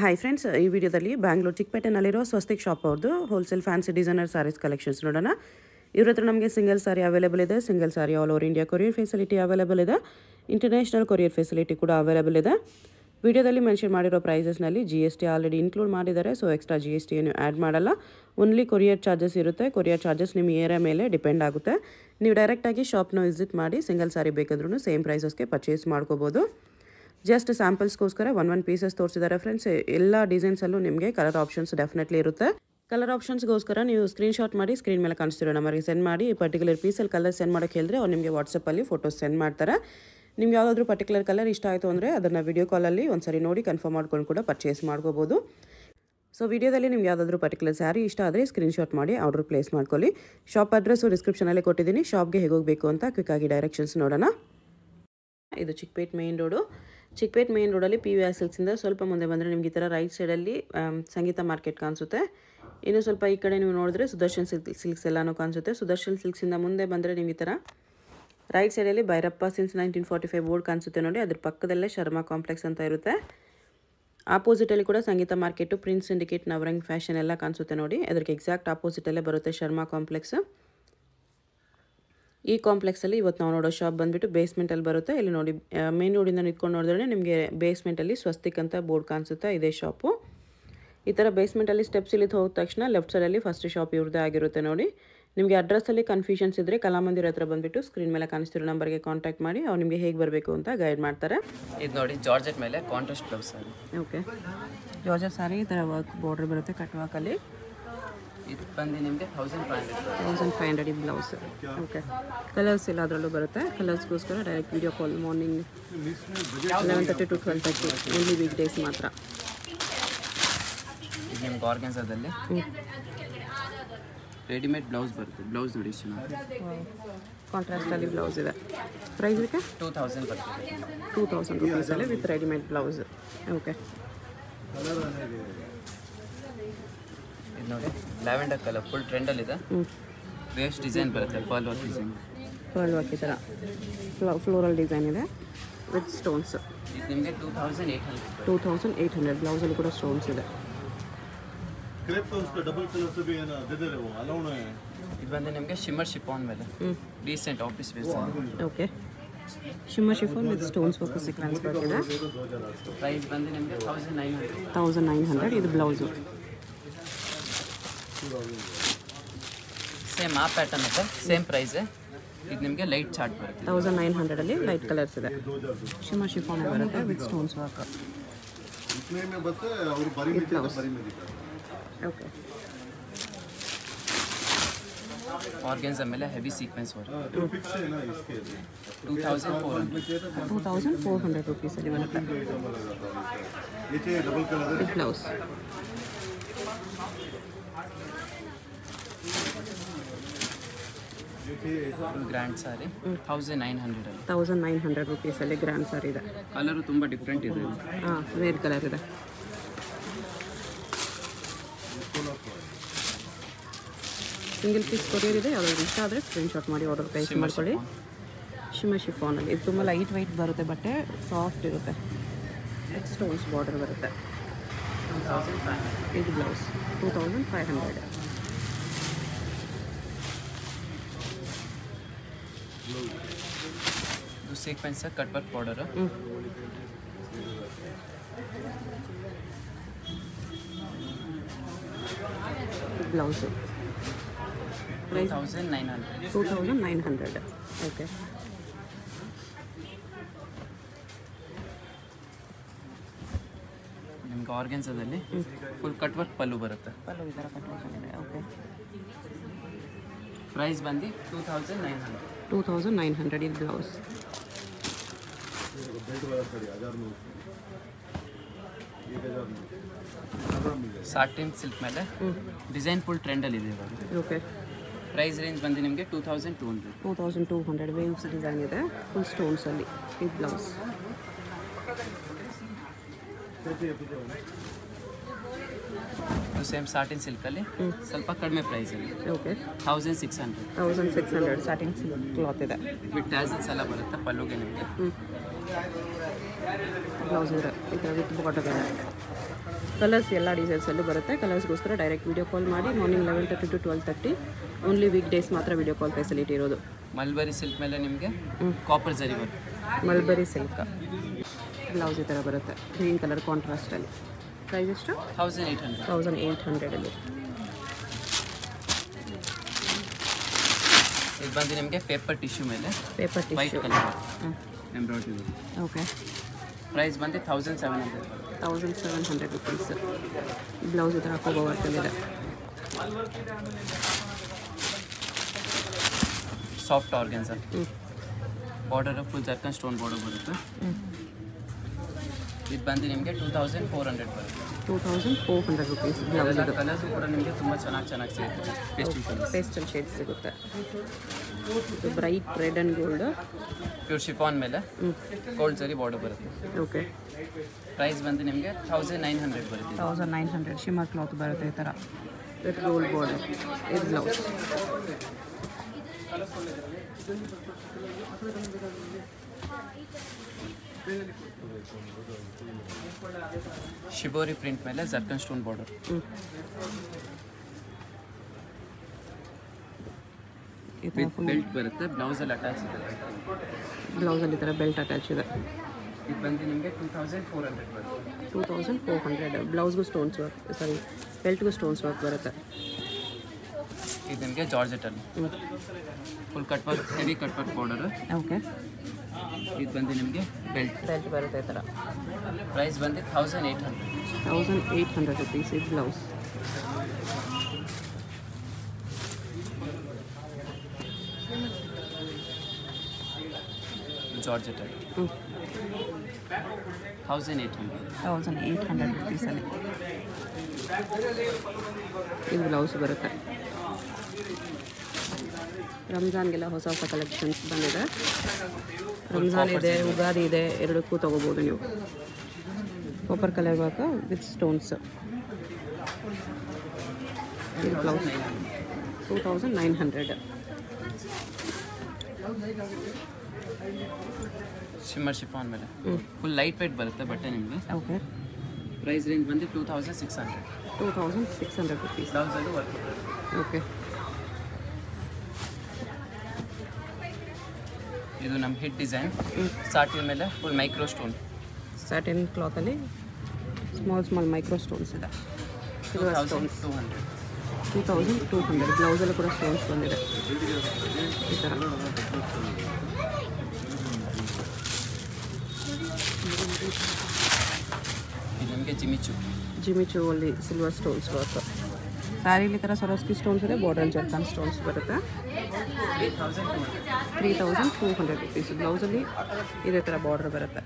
Hi friends, ಈ ವಿಡಿಯೋದಲ್ಲಿ ಬ್ಯಾಂಗ್ಳೂರು ಚಿಕ್ಕಪೇಟೆನಲ್ಲಿರೋ ಸ್ವಸ್ತಿಕ್ ಶಾಪ್ ಅವ್ರದ್ದು wholesale fancy designer saris collections ನೋಡೋಣ. ಇವ್ರ ಹತ್ರ ನಮಗೆ ಸಿಂಗಲ್ ಸಾರಿ ಅವೈಲೇಬಲ್ ಇದೆ. Single sari all over India courier facility available ಇದೆ. ಇಂಟರ್ನ್ಯಾಷನಲ್ ಕೊರಿಯರ್ ಫೆಸಿಲಿಟಿ ಕೂಡ ಅವೈಲೇಬಲ್ ಇದೆ. ವಿಡಿಯೋದಲ್ಲಿ ಮೆನ್ಷನ್ ಮಾಡಿರೋ ಪ್ರೈಸಸ್ನಲ್ಲಿ GST ಆಲ್ರೆಡಿ ಇನ್ಕ್ಲೂಡ್ ಮಾಡಿದ್ದಾರೆ. ಸೊ ಎಕ್ಸ್ಟ್ರಾ GST ಏನು ಆ್ಯಡ್ ಮಾಡಲ್ಲ. ಓನ್ಲಿ ಕೊರಿಯರ್ ಚಾರ್ಜಸ್ ಇರುತ್ತೆ. ಕೊರಿಯರ್ ಚಾರ್ಜಸ್ ನಿಮ್ಮ ಏರಿಯಾ ಮೇಲೆ ಡಿಪೆಂಡ್ ಆಗುತ್ತೆ. ನೀವು ಡೈರೆಕ್ಟಾಗಿ ಶಾಪ್ನ ವಿಸಿಟ್ ಮಾಡಿ ಸಿಂಗಲ್ ಸಾರಿ ಬೇಕಾದ್ರೂ ಸೇಮ್ ಪ್ರೈಸಸ್ಗೆ ಪರ್ಚೇಸ್ ಮಾಡ್ಕೋಬೋದು. ಜಸ್ಟ್ ಸ್ಯಾಂಪಲ್ಸ್ಗೋಸ್ಕರ ಒನ್ ಪೀಸಸ್ ತೋರಿಸಿದ್ದಾರೆ ಫ್ರೆಂಡ್ಸ್. ಎಲ್ಲ ಡಿಸೈನ್ಸಲ್ಲೂ ನಿಮಗೆ ಕಲರ್ ಆಪ್ಷನ್ಸ್ ಡೆಫಿನೆಟ್ಲಿ ಇರುತ್ತೆ. ಕಲರ್ ಆಪ್ಷನ್ಸ್ಗೋಸ್ಕರ ನೀವು ಸ್ಕ್ರೀನ್ಶಾಟ್ ಮಾಡಿ ಸ್ಕ್ರೀನ್ ಮೇಲೆ ಕಾಣಿಸ್ತಿರೋ ನಂಬರ್ಗೆ ಸೆಂಡ್ ಮಾಡಿ. ಈ ಪರ್ಟಿಕ್ಯುಲರ್ ಪೀಸಲ್ಲಿ ಕಲರ್ ಸೆಂಡ್ ಮಾಡೋಕ್ಕೆ ಹೇಳಿದ್ರೆ ಅವ್ರು ನಿಮಗೆ ವಾಟ್ಸಪ್ಪಲ್ಲಿ ಫೋಟೋಸ್ ಸೆಂಡ್ ಮಾಡ್ತಾರೆ. ನಿಮ್ಗೆ ಯಾವುದಾದ್ರೂ ಪರ್ಟಿಕ್ಯುಲರ್ ಕಲರ್ ಇಷ್ಟ ಆಯಿತು ಅಂದರೆ ಅದನ್ನು ವಿಡಿಯೋ ಕಾಲಲ್ಲಿ ಒಂದ್ಸರಿ ನೋಡಿ ಕನ್ಫರ್ಮ್ ಮಾಡ್ಕೊಂಡು ಕೂಡ ಪರ್ಚೇಸ್ ಮಾಡ್ಕೋಬೋದು. ಸೊ ವಿಡಿಯೋದಲ್ಲಿ ನಿಮ್ಗೆ ಯಾವುದಾದ್ರೂ ಪರ್ಟಿಕ್ಯುಲರ್ ಸ್ಯಾರಿ ಇಷ್ಟ ಆದರೆ ಸ್ಕ್ರೀನ್ಶಾಟ್ ಮಾಡಿ ಆರ್ಡರ್ ಪ್ಲೇಸ್ ಮಾಡ್ಕೊಳ್ಳಿ. ಶಾಪ್ ಅಡ್ರೆಸ್ಸು ಡಿಸ್ಕ್ರಿಪ್ಷನಲ್ಲೇ ಕೊಟ್ಟಿದ್ದೀನಿ. ಶಾಪ್ಗೆ ಹೇಗೆ ಹೋಗಬೇಕು ಅಂತ ಕ್ವಿಕ್ಕಾಗಿ ಡೈರೆಕ್ಷನ್ಸ್ ನೋಡೋಣ. ಇದು Chikkapete main road. Chikkapete main ರೋಡಲ್ಲಿ PVR ಸಿಲ್ಕ್ಸಿಂದ ಸ್ವಲ್ಪ ಮುಂದೆ ಬಂದರೆ ನಿಮ್ಗೆ ಈ ಥರ ರೈಟ್ ಸೈಡಲ್ಲಿ ಸಂಗೀತ ಮಾರ್ಕೆಟ್ ಕಾಣಿಸುತ್ತೆ. ಇನ್ನು ಸ್ವಲ್ಪ ಈ ಕಡೆ ನೀವು ನೋಡಿದ್ರೆ ಸುದರ್ಶನ್ ಸಿಲ್ಕ್ಸ್ ಎಲ್ಲನೂ ಕಾಣಿಸುತ್ತೆ. ಸುದರ್ಶನ್ ಸಿಲ್ಕ್ಸಿಂದ ಮುಂದೆ ಬಂದರೆ ನಿಮ್ಗೆ ಈ ಥರ ರೈಟ್ ಸೈಡಲ್ಲಿ ಭೈರಪ್ಪ ಸಿನ್ಸ್ 1945 ಬೋರ್ಡ್ ಕಾಣಿಸುತ್ತೆ ನೋಡಿ. ಅದ್ರ ಪಕ್ಕದಲ್ಲೇ ಶರ್ಮಾ ಕಾಂಪ್ಲೆಕ್ಸ್ ಅಂತ ಇರುತ್ತೆ. ಆಪೋಸಿಟಲ್ಲಿ ಕೂಡ Sangeetha market, Prince Syndicate, Navrang fashion ಎಲ್ಲ ಕಾಣಿಸುತ್ತೆ ನೋಡಿ. ಅದಕ್ಕೆ ಎಕ್ಸಾಕ್ಟ್ ಆಪೋಸಿಟಲ್ಲೇ ಬರುತ್ತೆ ಶರ್ಮಾ ಕಾಂಪ್ಲೆಕ್ಸ್. ಈ ಕಾಂಪ್ಲೆಕ್ಸಲ್ಲಿ ಇವತ್ತು ನಾವು ನೋಡೋ ಶಾಪ್ ಬಂದುಬಿಟ್ಟು ಬೇಸ್ಮೆಂಟಲ್ಲಿ ಬರುತ್ತೆ. ಇಲ್ಲಿ ನೋಡಿ ಮೇನ್ ರೋಡಿಂದ ನಿಂತ್ಕೊಂಡು ನೋಡಿದ್ರೆ ನಿಮಗೆ ಬೇಸ್ಮೆಂಟಲ್ಲಿ ಸ್ವಸ್ತಿಕ್ ಅಂತ ಬೋರ್ಡ್ ಕಾಣಿಸುತ್ತೆ. ಇದೇ ಶಾಪು. ಈ ಥರ ಬೇಸ್ಮೆಂಟಲ್ಲಿ ಸ್ಟೆಪ್ಸ್ ಇಲ್ಲಿದ್ದು ಹೋದ ತಕ್ಷಣ ಲೆಫ್ಟ್ ಸೈಡಲ್ಲಿ ಫಸ್ಟ್ ಶಾಪ್ ಇವ್ರದ್ದೇ ಆಗಿರುತ್ತೆ ನೋಡಿ. ನಿಮಗೆ ಅಡ್ರೆಸ್ಸಲ್ಲಿ ಕನ್ಫ್ಯೂಷನ್ಸ್ ಇದ್ದರೆ ಕಲಾಮಂದಿರ ಹತ್ರ ಬಂದುಬಿಟ್ಟು ಸ್ಕ್ರೀನ್ ಮೇಲೆ ಕಾಣಿಸ್ತಿರೋ ನಂಬರ್ಗೆ ಕಾಂಟ್ಯಾಕ್ಟ್ ಮಾಡಿ ಅವ್ರು ನಿಮಗೆ ಹೇಗೆ ಬರಬೇಕು ಅಂತ ಗೈಡ್ ಮಾಡ್ತಾರೆ. ಇದು ನೋಡಿ ಜಾರ್ಜೆಟ್ ಮೇಲೆ ಕಾಂಟ್ರಾಸ್ಟ್ ಬ್ಲೌಸ್ ಸಾರಿ. ಓಕೆ, ಜಾರ್ಜೆಟ್ ಸಾರಿ ಈ ಥರ ವರ್ಕ್ ಬಾರ್ಡರ್ ಬರುತ್ತೆ ಕಟ್ ವರ್ಕಲ್ಲಿ. ಇದು ಬಂದು ನಿಮಗೆ 1500 ಈ ಬ್ಲೌಸ್. ಓಕೆ, ಕಲರ್ಸ್ ಎಲ್ಲ ಅದರಲ್ಲೂ ಬರುತ್ತೆ. ಕಲರ್ಸ್ಗೋಸ್ಕರ direct video call morning 11:30 to 12:30 only week days ಮಾತ್ರ. ಇದು ನಿಮ್ಗೆ ಆರ್ಗನ್ಸಾದಲ್ಲಿ ರೆಡಿಮೇಡ್ ಬ್ಲೌಸ್ ಬರುತ್ತೆ. ಬ್ಲೌಸ್ ನೋಡಿ ಕಾಂಟ್ರಾಸ್ಟಲ್ಲಿ ಬ್ಲೌಸ್ ಇದೆ. ಪ್ರೈಸ್ ಇದಕ್ಕೆ 2000 ಬರ್ತದೆ. 2000 ರೂಪೀಸಲ್ಲಿ ವಿತ್ ರೆಡಿಮೇಡ್ ಬ್ಲೌಸ್. ಓಕೆ, ಇದು ನೋಡಿ ಲ್ಯಾವೆಂಡರ್ ಕಲರ್ ಫುಲ್ ಟ್ರೆಂಡಲ್ಲಿದೆ. ವೇವ್ಸ್ ಡಿಸೈನ್ ಬರುತ್ತೆ. Pearl work design, pearl work ಈ ಥರ ಫ್ಲೋರಲ್ ಡಿಸೈನ್ ಇದೆ ವಿತ್ ಸ್ಟೋನ್ಸ್. ಇದು ನಿಮಗೆ 2800. ಬ್ಲೌಸಲ್ಲಿ ಕೂಡ ಸ್ಟೋನ್ಸ್ ಇದೆ. ಇದು ಬಂದು ನಿಮಗೆ ಶಿಮ್ಮರ್ ಶಿಫಾನ್ ಮೇಲೆ decent office wear. Okay, shimmer chiffon with stones work sequins ಬರ್ತಿದೆ. ಪ್ರೈಸ್ ಬಂದು ನಿಮಗೆ 1900. ಇದು ಬ್ಲೌಸು ಸೇಮ್ ಆ ಪ್ಯಾಟರ್ನ್ ಇದೆ, ಸೇಮ್ ಪ್ರೈಸ್. ಇದು ನಿಮಗೆ ಲೈಟ್ ಚಾರ್ಟ್ ಬರುತ್ತೆ. 1900ಅಲ್ಲಿ ಲೈಟ್ ಕಲರ್ಸ್ ಇದೆ. ಶಿಮ್ಮರ್ ಶಿಫಾನ್ ಬರುತ್ತೆ with stones work. Okay, organza ಮೇಲೆ ಹೆವಿ ಸೀಕ್ವೆನ್ಸ್ ವರ್ಕ್. 2400 ರೂಪೀಸಲ್ಲಿ ಬರುತ್ತೆ. Blouse grand sari 1900. 1900 ರೂಪೀಸಲ್ಲಿ ಗ್ರ್ಯಾಂಡ್ ಸಾರಿ ಇದೆ. ಕಲರು ತುಂಬ ಡಿಫ್ರೆಂಟ್ ಇದೆ. ಹಾಂ, ರೇಡ್ ಕಲರ್ ಇದೆ. ಸಿಂಗಲ್ ಪೀಸ್ ಕೊರಿಯರ್ ಇದೆ. ಯಾವ್ದಾದ್ರು ಇಷ್ಟ ಆದರೆ ಸ್ಕ್ರೀನ್ಶಾಟ್ ಮಾಡಿ ಆರ್ಡರ್ ಪ್ಲೇಸ್ ಮಾಡ್ಕೊಳ್ಳಿ. ಶಿಮ್ಮರ್ ಶಿಫಾನಲ್ಲಿ ಇದು ತುಂಬ ಲೈಟ್ ವೆಯ್ಟ್ ಬರುತ್ತೆ. ಬಟ್ಟೆ ಸಾಫ್ಟ್ ಇರುತ್ತೆ. ಸ್ಟೋನ್ಸ್ ಬಾರ್ಡರ್ ಬರುತ್ತೆ. ಇದು ಬ್ಲೌಸ್ 2500. ಇದು sequence cut work border. Blouse 2900. Okay, ನಿಮ್ಗೆ ಆರ್ಗನ್ಸಾದಲ್ಲಿ ಫುಲ್ ಕಟ್ ವರ್ಕ್ ಪಲ್ಲು ಬರುತ್ತೆ. ಪಲ್ಲು ಈ ಥರ ಕಟ್ ವರ್ಕ್ ಇದೆ. ಓಕೆ, ಪ್ರೈಸ್ ಬಂದು 2900. 2900 ಇದು ಬ್ಲೌಸ್. ಸಾಟಿನ್ ಸಿಲ್ಕ್ ಮೇಲೆ ಡಿಸೈನ್ ಫುಲ್ ಟ್ರೆಂಡಲ್ಲಿದೆ ಇವಾಗ. ಓಕೆ, ಪ್ರೈಸ್ ರೇಂಜ್ ಬಂದು ನಿಮಗೆ 2200. ವೇವ್ಸ್ ಡಿಸೈನ್ ಇದೆ ಫುಲ್ ಸ್ಟೋನ್ಸಲ್ಲಿ. ಇದು ಬ್ಲೌಸ್. ಸೇಮ್ ಸಾಟಿನ್ ಸಿಲ್ಕಲ್ಲಿ ಸ್ವಲ್ಪ ಕಡಿಮೆ ಪ್ರೈಸಲ್ಲಿ. ಓಕೆ, 1600. 1600 ಸಾಟಿನ್ ಸಿಲ್ಕ್ ಕ್ಲಾತ್ ಇದೆ. ವಿತ್ ಟ್ಯಾಸಲ್ಸ್ ಎಲ್ಲ ಬರುತ್ತೆ ಪಲ್ಲುಗೆ ನಿಮಗೆ. ಬ್ಲೌಸ್ ಇದ್ರೆ ಈ ಥರ ವಿತ್ ಬಾಟಮ್ ಇದೆ. ಕಲರ್ಸ್ ಎಲ್ಲ ಡಿಸೈನ್ಸಲ್ಲೂ ಬರುತ್ತೆ. ಕಲರ್ಸ್ಗೋಸ್ಕರ ಡೈರೆಕ್ಟ್ ವೀಡಿಯೋ ಕಾಲ್ ಮಾಡಿ. Morning 11:30 to 12:30. Only week days ಮಾತ್ರ ವೀಡಿಯೋ ಕಾಲ್ ಫೆಸಿಲಿಟಿ ಇರೋದು. ಮಲ್ಬರಿ ಸಿಲ್ಕ್ ಮೇಲೆ ನಿಮಗೆ ಕಾಪರ್ ಜರಿ ಬರುತ್ತೆ. ಮಲ್ಬರಿ ಸಿಲ್ಕ್ ಬ್ಲೌಸ್ ಈ ಥರ ಬರುತ್ತೆ, ಗ್ರೀನ್ ಕಲರ್ ಕಾಂಟ್ರಾಸ್ಟಲ್ಲಿ. ಪ್ರೈಸ್ ಎಷ್ಟು? 1800. 1800ಅಲ್ಲಿ. ಇದು ಬಂದು ನಿಮಗೆ ಪೇಪರ್ ಟಿಶ್ಯೂ ಮೇಲೆ paper white tissue. Colour embroidery. Okay. Price ಬಂದು 1700. 1700 ರುಪೀಸ್. ಬ್ಲೌಸ್ ಈ ಥರ ಹೋಗೋ ವರ್ಕಲ್ಲಿದೆ. Soft organza border full zircon stone border ಬರುತ್ತೆ. ಇದು ಬಂದು ನಿಮಗೆ 2400 ಬರುತ್ತೆ. 2400 ರುಪೀಸ್ ಬ್ಲೌಸ್. ಇದು ಕಲರ್ಸು ಕೂಡ ನಿಮಗೆ ತುಂಬ ಚೆನ್ನಾಗಿ ಸಿಗುತ್ತೆ. ಪೇಸ್ಟಲ್ ಕಲರ್ಸ್, ಪೇಸ್ಟಲ್ ಶೇಡ್ ಸಿಗುತ್ತೆ. ಇದು bright red and gold pure chiffon ಮೇಲೆ ಗೋಲ್ಡ್ ಜರಿ ಬಾರ್ಡರ್ ಬರುತ್ತೆ. ಓಕೆ. ಪ್ರೈಸ್ ಬಂದು ನಿಮಗೆ 1900 ಬರುತ್ತೆ. 1900 ಶಿಮರ್ ಕ್ಲಾತ್ ಬರುತ್ತೆ ಈ ಥರ ವಿತ್ ಗೋಲ್ಡ್ ಬಾರ್ಡರ್. ಇದು ಬ್ಲೌಸ್. ಶಿಬೋರಿ ಪ್ರಿಂಟ್ ಮೇಲೆ ಜರ್ಕನ್ ಸ್ಟೋನ್ ಬಾರ್ಡರ್. ವಿತ್ ಬೆಲ್ಟ್ ಬರುತ್ತೆ. ಬ್ಲೌಸಲ್ಲಿ ಅಟ್ಯಾಚ್ ಇದೆ. ಬ್ಲೌಸಲ್ಲಿ ಈ ಥರ ಬೆಲ್ಟ್ ಅಟ್ಯಾಚ್ ಇದೆ. ಇದು ಬಂದು ನಿಮಗೆ 2400 ಬರುತ್ತೆ. 2400. ಬ್ಲೌಸ್ಗೂ ಸ್ಟೋನ್ಸ್ ವರ್ಕ್, ಸಾರಿ ಬೆಲ್ಟ್ಗೂ ಸ್ಟೋನ್ಸ್ ವರ್ಕ್ ಬರುತ್ತೆ. ಇದು ನಿಮಗೆ ಜಾರ್ಜೆಟಲ್ಲಿ full cut work, heavy cut work border. Okay. ಇದು ಬಂದು ನಿಮಗೆ ಬೆಲ್ಟ್ ಬರುತ್ತೆ ಈ ಥರ. ಪ್ರೈಸ್ ಬಂದು 1800. 1800 ರುಪೀಸ್. ಇದು ಬ್ಲೌಸ್. ಜಾರ್ಜೆಟಲ್ಲಿ 1800. 1800 ರುಪೀಸಲ್ಲಿ ಇದು ಬ್ಲೌಸ್ ಬರುತ್ತೆ. ರಂಜಾನ್ಗೆಲ್ಲ ಹೊಸ ಕಲೆಕ್ಷನ್ಸ್ ಬಂದಿದೆ. ರಂಜಾನ್ ಇದೆ, ಉಗಾದಿ ಇದೆ, ಎರಡಕ್ಕೂ ತೊಗೋಬೋದು ನೀವು. Copper colour work with stones. ಇದು ಬ್ಲೌಸ್ 2900. ಶಿಮ್ಮರ್ ಶಿಫಾನ್ ಮೇಲೆ ಫುಲ್ ಲೈಟ್ ವೇಟ್ ಬರುತ್ತೆ ಬಟ್ಟೆ ನಿಮಗೆ. ಓಕೆ. ಪ್ರೈಸ್ ರೇಂಜ್ ಬಂದು 2600. 2600 ರುಪೀಸ್. ಬ್ಲೌಸಲ್ಲೂ ವರ್ಕ್. ಓಕೆ. ಇದು ನಮ್ಮ ಹಿಟ್ ಡಿಸೈನ್. ಸಾಟಿನ್ ಮೇಲೆ ಫುಲ್ ಮೈಕ್ರೋ ಸ್ಟೋನ್. ಸ್ಯಾಟಿನ್ ಕ್ಲಾತಲ್ಲಿ ಸ್ಮಾಲ್ ಮೈಕ್ರೋ ಸ್ಟೋನ್ಸ್ ಇದೆ. 2200. 2200. ಬ್ಲೌಸಲ್ಲೂ ಕೂಡ ಸ್ಟೋನ್ಸ್ ಬಂದಿದೆ ಈ ಥರ. ಇದು ನಿಮಗೆ ಜಿಮಿಚು ಅಲ್ಲಿ ಸಿಲ್ವರ್ ಸ್ಟೋನ್ಸ್ ವರ್ಕ್. ಸ್ಯಾರಿಲಿ ಥರ ಸರೋಸ್ಕಿ ಸ್ಟೋನ್ಸ್ ಇದೆ, ಬಾರ್ಡರ್ ಜರ್ಕನ್ ಸ್ಟೋನ್ಸ್ ಬರುತ್ತೆ. 3200 ರುಪೀಸ್. ಬ್ಲೌಸಲ್ಲಿ ಇದೇ ಥರ ಬಾರ್ಡರ್ ಬರುತ್ತೆ.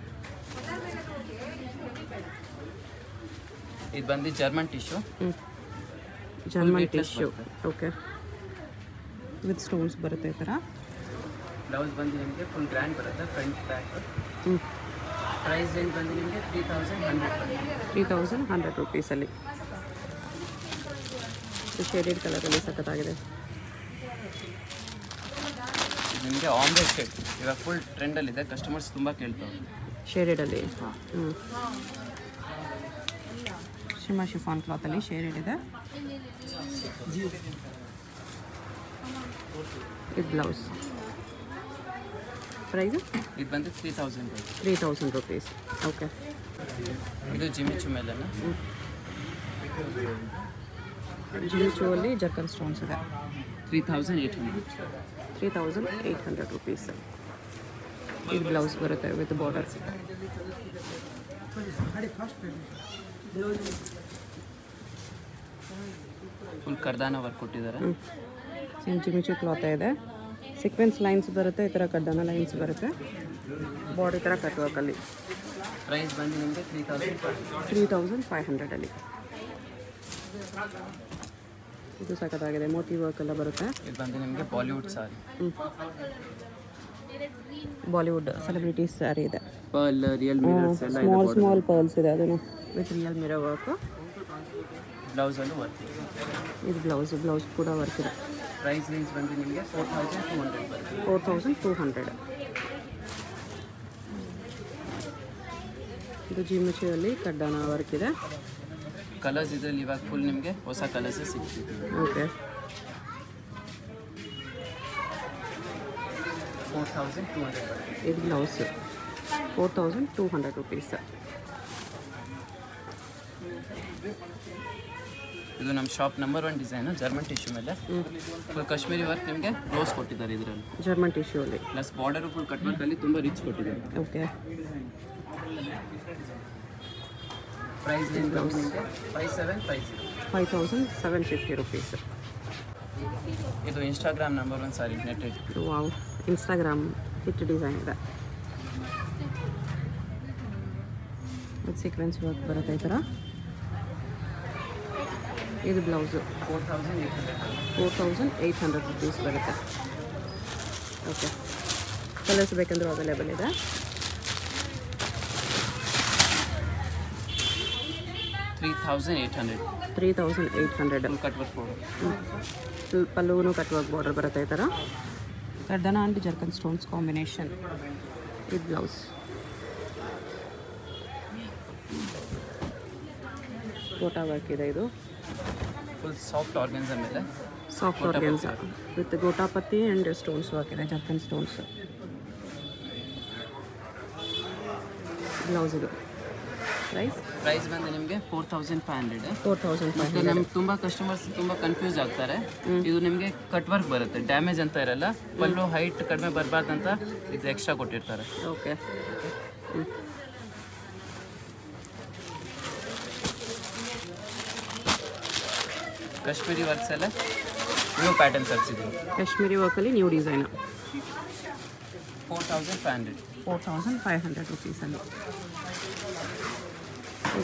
ಇದು ಬಂದು German tissue. German tissue. Okay. With stones ಬರುತ್ತೆ ಈ ಥರ. ಬ್ಲೌಸ್ ಬಂದು ನಿಮಗೆ ಫುಲ್ ಗ್ರ್ಯಾಂಡ್ ಬರುತ್ತೆ, ಫ್ರಂಟ್ ಬ್ಯಾಕ್. ಪ್ರೈಸ್ ರೇಂಜ್ ಬಂದು ನಿಮಗೆ 3100 ರುಪೀಸಲ್ಲಿ. ಶೇಡೆಡ್ ಕಲರಲ್ಲಿ ಸಖತ್ತಾಗಿದೆ. ನಿಮಗೆ ಆಮ್ಲೆಟ್ ಶೇಡ್ ಇವಾಗ ಫುಲ್ ಟ್ರೆಂಡಲ್ಲಿದೆ, ಕಸ್ಟಮರ್ಸ್ ತುಂಬ ಕೇಳ್ತಾರೆ. ಶೇಡೆಡಲ್ಲಿ ಶಿಮಾ ಶಿಫಾನ್ ಕ್ಲಾತಲ್ಲಿ ಶೇಡೆಡ್ ಇದೆ. ಇದು ಬ್ಲೌಸ್. ಪ್ರೈಸು ಇದು ಬಂದು 3000. 3000 ರುಪೀಸ್. ಓಕೆ. ಇದು ಜಿಮಿಚು ಮೇಲೆ ಜಿಮಿಚುವಲ್ಲಿ ಜರ್ಕನ್ ಸ್ಟೋನ್ಸ್ ಇದೆ. 3800. 3800 ರುಪೀಸ್. ಇದು ಬ್ಲೌಸ್ ಬರುತ್ತೆ ವಿತ್ ಬಾರ್ಡರ್. ಫುಲ್ ಕರ್ದಾನ ವರ್ಕ್ ಕೊಟ್ಟಿದ್ದಾರೆ. ಸೇಮ್ ಜಿಮಿಚು ಕ್ಲಾತ್ ಇದೆ. ಸೀಕ್ವೆನ್ಸ್ ಲೈನ್ಸ್ ಬರುತ್ತೆ, ಈ ಥರ ಕಡ್ಡಾನ ಲೈನ್ಸ್ ಬರುತ್ತೆ. ಬಾಡಿ ಥರ ಕಟ್ ವರ್ಕಲ್ಲಿ. ಪ್ರೈಸ್ ಬಂದು ನಿಮಗೆ 3500ಅಲ್ಲಿ. ಇದು ಸಖತ್ತಾಗಿದೆ, ಮೋತಿ ವರ್ಕ್ ಎಲ್ಲ ಬರುತ್ತೆ. ಇದು ಬಂದು ನಿಮಗೆ ಬಾಲಿವುಡ್ ಸಾರಿ. ಬಾಲಿವುಡ್ ಸೆಲೆಬ್ರಿಟೀಸ್ ಸ್ಯಾರಿ ಇದೆ. ಪರ್ಲ್ ರಿಯಲ್ ಮಿರರ್ಸ್ ಎಲ್ಲ ಇದೆ. ಸ್ಮಾಲ್ ಪರ್ಲ್ಸ್ ಇದೆ, ಅದನ್ನು ವಿತ್ ರಿಯಲ್ ಮಿರರ್ ವರ್ಕ್. ಬ್ಲೌಸಲ್ಲೂ ವರ್ಕ್. ಇದು ಬ್ಲೌಸ್ ಕೂಡ ವರ್ಕ್ ಇದೆ. ಪ್ರೈಸ್ ರೇಂಜ್ ಬಂದು ನಿಮಗೆ 4200 ಬರುತ್ತೆ. 4200. ಇದು ಜಿಮ್ಮಿಚಿಯಲ್ಲಿ ಕಡ್ಡಾನ ವರ್ಕ್ ಇದೆ. ಕಲರ್ಸ್ ಇದರಲ್ಲಿ ಇವಾಗ ಫುಲ್ ನಿಮಗೆ ಹೊಸ ಕಲರ್ಸ್ ಸಿಗ್ತಿದೆ. ಓಕೆ 4200 ಇದು ಬ್ಲೌಸ್ 4200 ರುಪೀಸ್. ಇದು ನಮ್ಮ shop number 1 design German tissue ಮೇಲೆ ಫುಲ್ ಕಾಶ್ಮೀರಿ ವರ್ಕ್ ನಿಮಗೆ ರೋಸ್ ಕೊಟ್ಟಿದ್ದಾರೆ ಇದರಲ್ಲಿ. ಜರ್ಮನ್ ಟಿಶ್ಯೂ ಅಲ್ಲಿ ಪ್ಲಸ್ ಬಾರ್ಡರ್ ಫುಲ್ ಕಟ್ ವರ್ಕಲ್ಲಿ ತುಂಬ ರಿಚ್ ಕೊಟ್ಟಿದ್ದಾರೆ. ಓಕೆ ಪ್ರೈಸ್ ನಿಮಗೆ 5750 ರುಪೀಸ್. ಇದು Instagram number 1 sari netted. Wow, Instagram hit design ಇದೆ. ಇದು ಸೀಕ್ವೆನ್ಸ್ ವರ್ಕ್ ಬರುತ್ತೆ ಈ ಥರ. ಇದು ಬ್ಲೌಸು 4800 ರುಪೀಸ್ ಬರುತ್ತೆ. ಓಕೆ, ಕಲರ್ಸ್ ಬೇಕಂದ್ರೂ ಅವೈಲೇಬಲ್ ಇದೆ. 3800 ಕಟ್ ವರ್ಕ್ ಪಲ್ಲುನು ಕಟ್ ವರ್ಕ್ ಬಾರ್ಡರ್ ಬರುತ್ತೆ ಈ ಥರ. ಕಡ್ಡಾನ ಆ್ಯಂಡ್ ಜರ್ಕನ್ ಸ್ಟೋನ್ಸ್ ಕಾಂಬಿನೇಷನ್. ಇದು ಬ್ಲೌಸ್ ಗೋಟಾ ವರ್ಕ್ ಇದೆ. ಇದು ಫುಲ್ ಸಾಫ್ಟ್ ಆರ್ಗನ್ಸ್ ಮೇಲೆ soft organza with gota patti and stones work ಇದೆ, ಜರ್ಕನ್ ಸ್ಟೋನ್ಸ್. ಬ್ಲೌಸ್ ಇದು ಪ್ರೈಸ್ ಬಂದು ನಿಮಗೆ 4500. 4500. ನಮ್ಗೆ ತುಂಬ ಕಸ್ಟಮರ್ಸ್ ತುಂಬ ಕನ್ಫ್ಯೂಸ್ ಆಗ್ತಾರೆ. ಇದು ನಿಮಗೆ ಕಟ್ ವರ್ಕ್ ಬರುತ್ತೆ, ಡ್ಯಾಮೇಜ್ ಅಂತ ಇರಲ್ಲ. ಪಲ್ಲು ಹೈಟ್ ಕಡಿಮೆ ಬರಬಾರ್ದಂತ ಇದು ಎಕ್ಸ್ಟ್ರಾ ಕೊಟ್ಟಿರ್ತಾರೆ. ಓಕೆ, ಕಾಶ್ಮೀರಿ ವರ್ಕ್ಸ್ ಎಲ್ಲ ನ್ಯೂ ಪ್ಯಾಟರ್ನ್ ತರಿಸಿದ್ದೀವಿ. ಕಾಶ್ಮೀರಿ ವರ್ಕಲ್ಲಿ ನ್ಯೂ ಡಿಸೈನು 4500 ರುಪೀಸಲ್ಲಿ.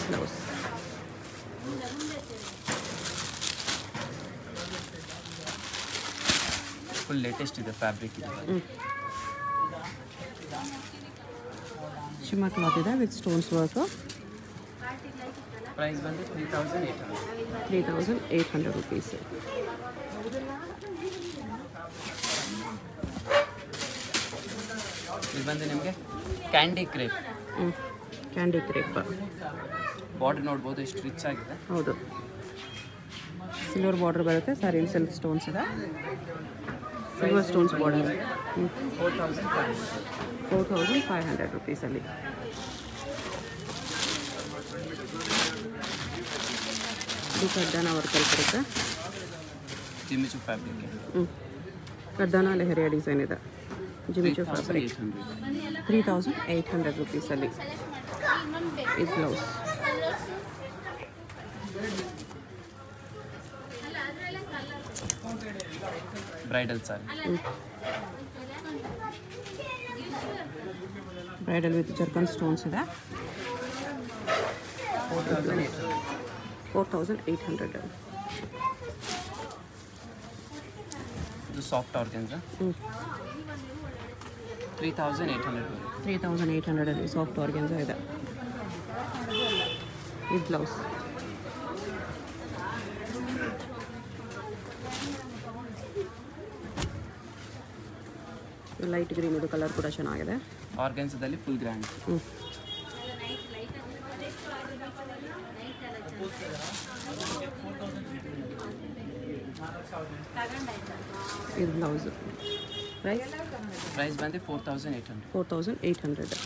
ಬ್ಲೌಸ್ ಫುಲ್ ಲೇಟೆಸ್ಟ್ ಇದೆ ಫ್ಯಾಬ್ರಿಕ್ ಇದೆ. ಶಿಮ್ಮರ್ ಕ್ಲಾತ್ ಇದೆ ವಿತ್ ಸ್ಟೋನ್ಸ್ ವರ್ಕು. ಪ್ರೈಸ್ ಬಂದು 3800 ರುಪೀಸ್. ಇದು ಬಂದು ನಿಮಗೆ candy crepe. Candy crepe border ನೋಡ್ಬೋದು ಎಷ್ಟು ರಿಚ್ ಆಗಿದೆ. ಹೌದು, ಸಿಲ್ವರ್ ಬಾರ್ಡರ್ ಬರುತ್ತೆ. ಸಾರಿ ಸಿಲ್ಕ್ ಸ್ಟೋನ್ಸ್ ಇದೆ, ಸಿಲ್ವರ್ ಸ್ಟೋನ್ಸ್ ಬಾರ್ಡರ್. 4500 ರುಪೀಸಲ್ಲಿ. ಇದು ಕಡ್ಡಾನ ವರ್ಕಲ್ಲಿ ಬರುತ್ತೆ. Jimmy Choo fabric. ಕಡ್ಡಾನ ಲೆಹರಿಯಾ ಡಿಸೈನ್ ಇದೆ. Jimmy Choo fabric 3800 ರುಪೀಸಲ್ಲಿ. ಇದು blouse. Bridal sorry. Bridal with zircon stones ಇದೆ. 4800. ಇದು ಸಾಫ್ಟ್ ಆರ್ಗನ್ಸ್ 3800 ಸಾಫ್ಟ್ ಆರ್ಗನ್ಸ್ ಇದೆ. ಇದು ಬ್ಲೌಸ್. ಲೈಟ್ ಗ್ರೀನ್ ಇದು ಕಲರ್ ಕೂಡ ಚೆನ್ನಾಗಿದೆ. ಆರ್ಗನ್ಸದಲ್ಲಿ ಫುಲ್ ಗ್ರ್ಯಾಂಡ್. ಇದು ಬ್ಲೌಸ್. ಪ್ರೈಸ್ ಬಂದು 4800.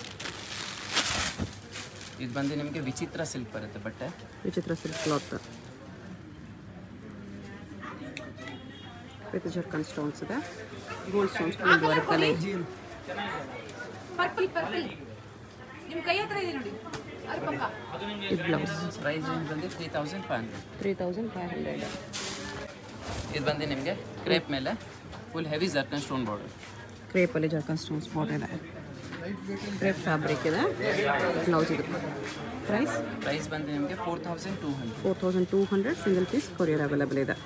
ಇದು ಬಂದು ನಿಮಗೆ ವಿಚಿತ್ರ ಸಿಲ್ಕ್ ಬರುತ್ತೆ ಬಟ್ಟೆ. ವಿಚಿತ್ರ silk cloth with zircon stones ಇದೆ. ಗೋಲ್ಡ್ ಸ್ಟೋನ್ಸ್ ವರ್ಕಲ್ಲಿ. ಇದು ಬ್ಲೌಸ್. ಪ್ರೈಸ್ ಬಂದು 3500. ಇದು ಬಂದು ನಿಮಗೆ ಕ್ರೇಪ್ ಮೇಲೆ full heavy zircon stone border. ಕ್ರೇಪಲ್ಲಿ ಜರ್ಕನ್ ಸ್ಟೋನ್ಸ್ ಬಾರ್ಡರ್ ಇದೆ. ಕ್ರೇಪ್ ಫ್ಯಾಬ್ರಿಕ್ ಇದೆ. ಬ್ಲೌಸ್ ಇದು. ಪ್ರೈಸ್ ಬಂದು ನಿಮಗೆ 4200. 4200. ಸಿಂಗಲ್ ಪೀಸ್ ಕೊರಿಯರ್ ಅವೈಲೇಬಲ್ ಇದೆ.